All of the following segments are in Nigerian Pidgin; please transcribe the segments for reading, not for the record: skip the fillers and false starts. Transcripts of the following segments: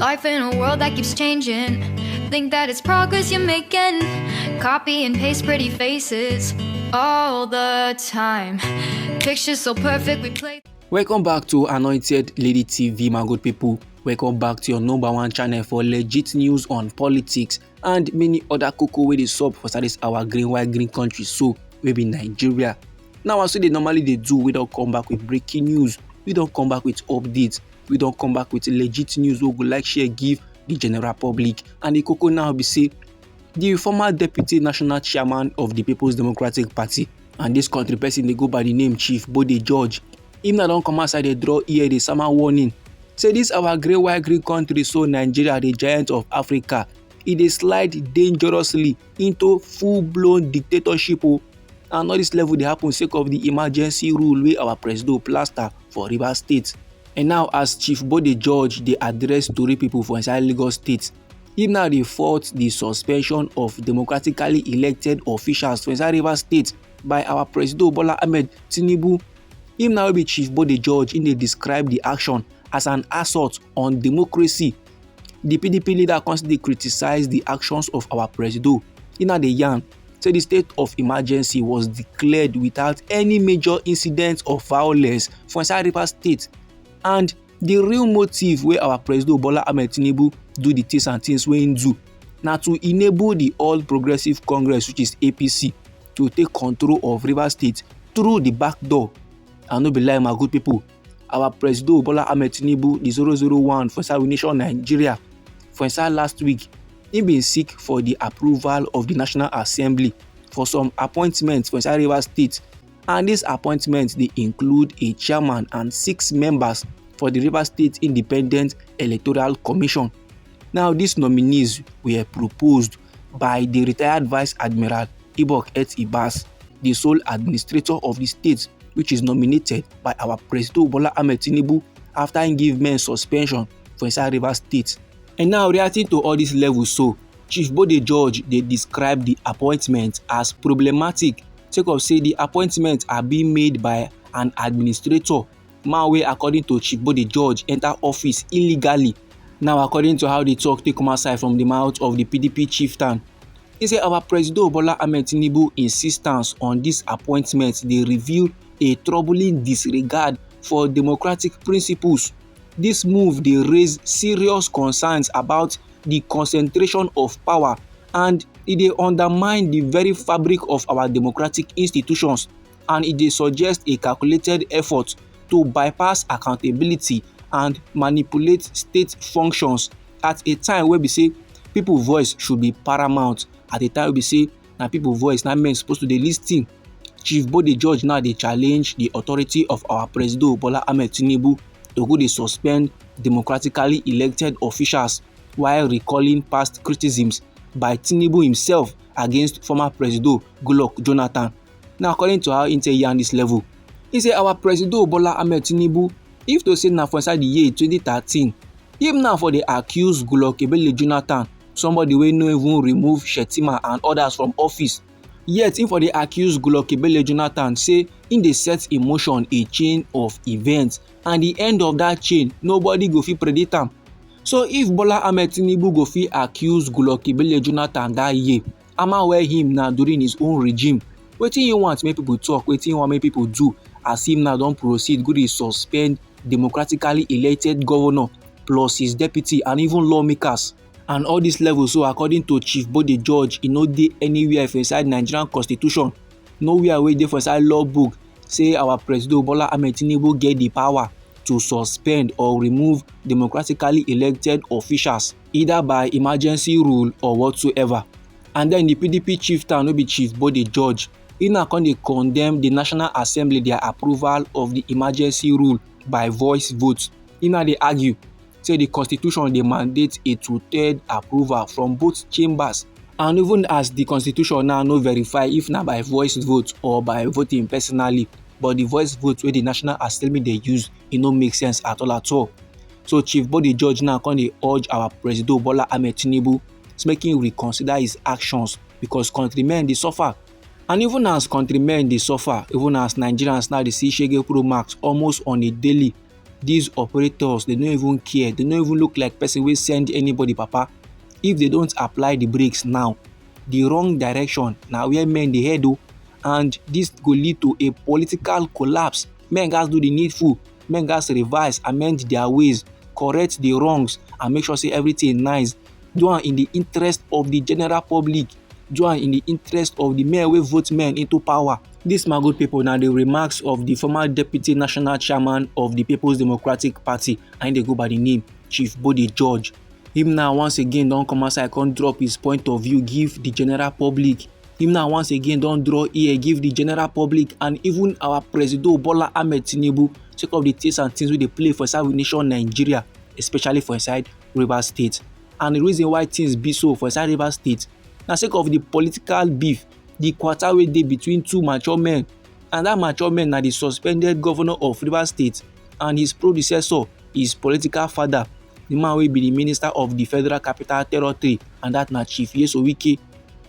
Life in a world that keeps changing. Think that it's progress you're making. Copy and paste pretty faces all the time. Pictures so perfect we play. Welcome back to Anointed Lady TV, my good people. Welcome back to your #1 channel for legit news on politics and many other cocoa wey dey sup for this our white green country, so we be Nigeria. Now as they normally they do, we don't come back with breaking news, we don't come back with updates, we don't come back with legit news we go like share give the general public. And the cocoa now be say the former deputy national chairman of the People's Democratic Party and this country person they go by the name Chief Bode George. Him now don't come outside, they draw here the summer warning. Say this our white green country, so Nigeria, the giant of Africa, it dey slide dangerously into full-blown dictatorship. And all this level they happen sake of the emergency rule where our president plaster for Rivers State. And now as Chief Bode George they address Tory people for inside Lagos State, him now they fought the suspension of democratically elected officials for inside Rivers State by our president Bola Ahmed Tinubu. Him now be Chief Bode George in they describe the action as an assault on democracy. The PDP leader constantly criticized the actions of our president. In the yarn, said the state of emergency was declared without any major incidents of violence for inside Rivers State. And the real motive where our president Bola Ahmed Tinubu do the things and things we do now to enable the All Progressive Congress, which is APC, to take control of Rivers State through the back door. And no be lie, my good people, our president Bola Ahmed Tinubu, the 001 for inside nation Nigeria, for inside last week, he been seek for the approval of the National Assembly for some appointments for inside Rivers State. And these appointments they include a chairman and 6 members for the Rivers State Independent Electoral Commission. Now these nominees were proposed by the retired Vice Admiral Ibok Et Ibas, the sole administrator of the state, which is nominated by our president Bola Ahmed Tinubu after he gave men suspension for inside Rivers State. And now reacting to all these levels, so Chief Bode George they describe the appointment as problematic. Take of say the appointments are being made by an administrator, man wey according to Chief Bode George enter office illegally. Now according to how they talk take come outside from the mouth of the PDP chieftain, he say our president Bola Ahmed Tinubu insistence on this appointment they reveal a troubling disregard for democratic principles. This move they raise serious concerns about the concentration of power and it undermine the very fabric of our democratic institutions, and it suggests a calculated effort to bypass accountability and manipulate state functions at a time where we say people voice should be paramount, at a time where we say now people voice now men supposed to dey lis ten. Chief Bode George now they challenge the authority of our president Bola Ahmed Tinubu to go dey suspend democratically elected officials while recalling past criticisms by Tinubu himself against former president Goodluck Jonathan. Now according to how Intel yarn this level, he say our president Bola Ahmed Tinubu, if to say now for inside the year 2013, him now for the accused Goodluck Jonathan, somebody wey no even remove Shetima and others from office. Yet, if for the accused Goodluck Jonathan say in the set in motion a chain of events, and the end of that chain, nobody go fit predict am. So if Bola Ahmed Tinubu go fit accuse Goodluck Jonathan that year, ama wear him now during his own regime, wetin you want make people talk, wetin you want make people do, as him now don't proceed go dey suspend democratically elected governor plus his deputy and even lawmakers. And all these levels, so according to Chief Bode George, e no dey anywhere for inside Nigerian constitution, nowhere wey dey for inside law book say our president Bola Ahmed Tinubu get the power to suspend or remove democratically elected officials either by emergency rule or whatsoever. And then the PDP chieftain no be Chief Bode George, he now come dey condemn the National Assembly their approval of the emergency rule by voice vote. He now dey argue say the constitution dey mandate a 2/3 approval from both chambers, and even as the constitution now no verify if na by voice vote or by voting personally, but the voice vote wey the National Assembly dey use, e no make sense at all. So Chief Bode George now come dey urge our president Bola Ahmed Tinubu to make him reconsider his actions because countrymen dey suffer. And even as countrymen dey suffer, even as Nigerians now dey see shege pro max almost on a daily, These operators, they don't even care, they don't even look like person wey send anybody papa. If they don't apply the brakes now, the wrong direction na where men dey head o, and this go lead to a political collapse. Men gats do the needful, men gats revise, amend their ways, correct the wrongs and make sure say everything nice. Do am in the interest of the general public, do am in the interest of the men wey vote men into power. Dis my good pipu na the remarks of the former deputy national chairman of the People's Democratic Party, and him dey go by the name Chief Bode George. Him now once again don come outside come drop his point of view give the general public. Him now once again don draw ear give the general public and even our President Bola Ahmed Tinubu sake of the things and things wey dey play for inside we nation Nigeria, especially for inside Rivers State. And the reason why things be so for inside Rivers State na sake of the political beef, the quarrel wey dey between two mature men, and that mature men na the suspended governor of Rivers State and his predecessor, his political father, the man wey be the minister of the Federal Capital Territory, and that na Chief Nyesom Wike.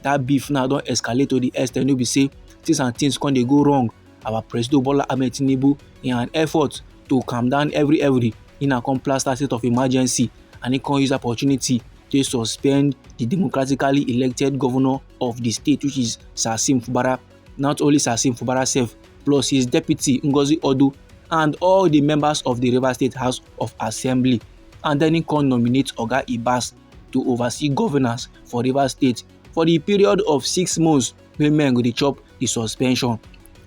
That beef now don escalate to the extent wey be say things and things come dey go wrong. Our President Bola Ahmed Tinubu, in an effort to calm down he na come plaster state of emergency, and he come use opportunity to suspend the democratically elected governor of the state, which is Sasim Fubara. Not only Sasim Fubara sef, plus his deputy Ngozi Odu and all the members of the Rivers State House of Assembly. And then he come nominate Oga Ibas to oversee governance for Rivers State for the period of 6 months wey men go dey chop the suspension.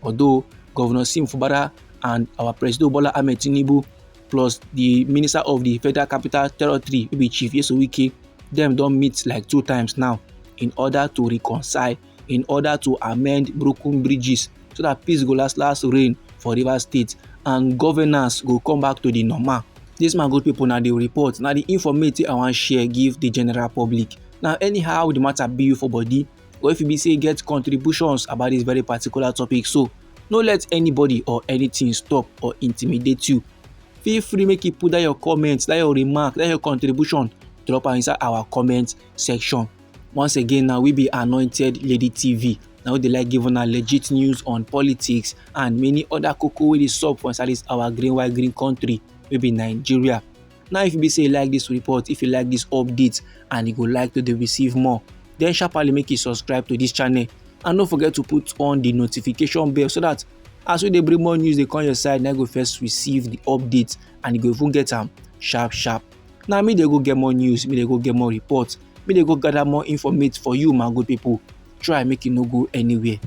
Although Governor Sim Fubara and our President Bola Ahmed Tinubu plus the Minister of the Federal Capital Territory wey be Chief Nyesom Wike, dem don meet like 2 times now in order to reconcile, in order to amend broken bridges so that peace go last reign for Rivers State and governance go come back to the normal. Dis my good pipu na the report, na the informate I wan share give the general public. Now anyhow the matter be you for body, or if e be say you get contributions about this very particular topic, so no let anybody or anything stop or intimidate you. Feel free make you put that your comment, that your remark, that your contribution, drop am inside our comment section. Once again, now we be Anointed Lady TV. Now they like giving una legit news on politics and many other koko wey dey sup for inside this our green white green country wey be Nigeria. Now if you be say you like this report, if you like this update and you go like to dey receive more, then sharply make you subscribe to this channel and don't forget to put on the notification bell so that as we dey bring more news dey come your side, na you go first receive the updates and you go even get am sharp. Now me dey go get more news, me dey go get more reports, me dey go gather more informate for you my good people. Try make you no go anywhere.